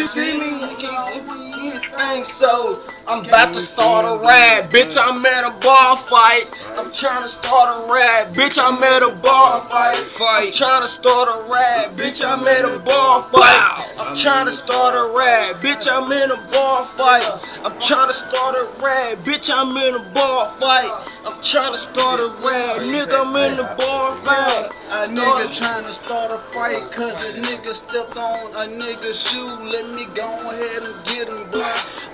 You see me? You think so? I'm about to start a rap, bitch. I'm at a bar fight. I'm trying to start a rap, bitch. I'm at a bar fight. I'm trying to start a rap, bitch. I'm at a bar fight. I'm trying to start a rap, bitch. I'm in a bar fight. I'm trying to start a rap, bitch. I'm in a bar fight. I'm trying to start a rap, nigga. I'm in the bar fight. A nigga trying to start a fight cause a nigga stepped on a nigga's shoe. Let me go ahead and get him, boy.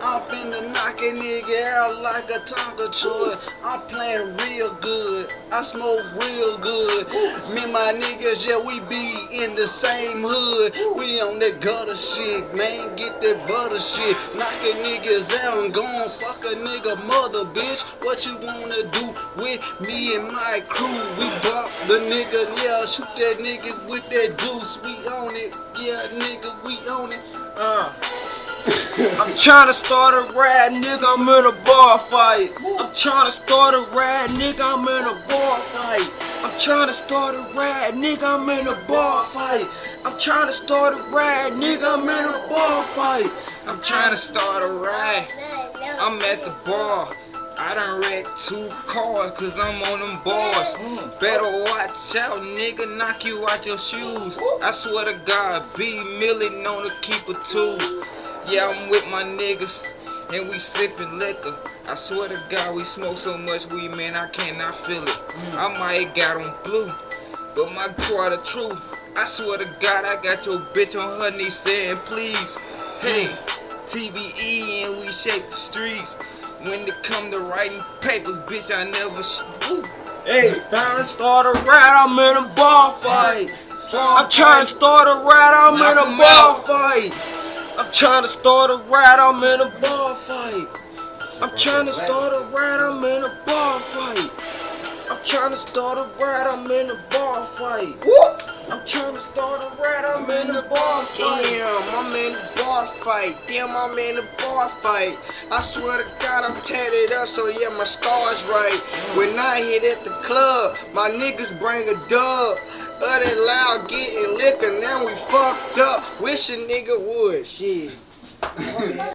I'm finna knock a nigga out like a Tonka toy. I'm playing real good. I smoke real good. Me and my niggas, yeah, we be in the same hood. We on that gutter shit, man. Get that butter shit. Knocking niggas out and gon' fuck a nigga mother, bitch. What you wanna do with me and my crew? We bop the nigga, yeah, shoot that nigga with that deuce. We on it, yeah, nigga, we on it. I'm trying to start a rap, nigga, I'm in a bar fight. I'm trying to start a rap, nigga, I'm in a bar fight. I'm trying to start a rap, nigga, I'm in a bar fight. I'm trying to start a rap, nigga, I'm in a bar fight. I'm trying to start a rap, I'm at the bar. I done wrecked 2 cars cause I'm on them bars. Better watch out, nigga, knock you out your shoes. I swear to God, B Millie known to keep a tool. Yeah, I'm with my niggas and we sippin' liquor. I swear to God, we smoke so much weed, man, I cannot feel it. I might got on blue, but my try the truth. I swear to God, I got your bitch on her knees saying please. Hey, TVE and we shake the streets. When it come to writing papers, bitch, I never Hey, trying to start a rap, I'm in a bar fight. I'm trying to start a rap, I'm in a bar fight. I'm trying to start a rap, I'm in a bar fight. I'm trying to start a rap, I'm in a bar fight. I'm trying to start a rap, I'm in a bar fight. I'm trying to start a rap, I'm in the bar fight. Damn, I'm in the bar fight. Damn, I'm in the bar fight. I swear to God, I'm tatted up, so yeah, my scar's right. When I hit at the club, my niggas bring a dub. Other loud getting liquor, now we fucked up. Wish a nigga would, shit.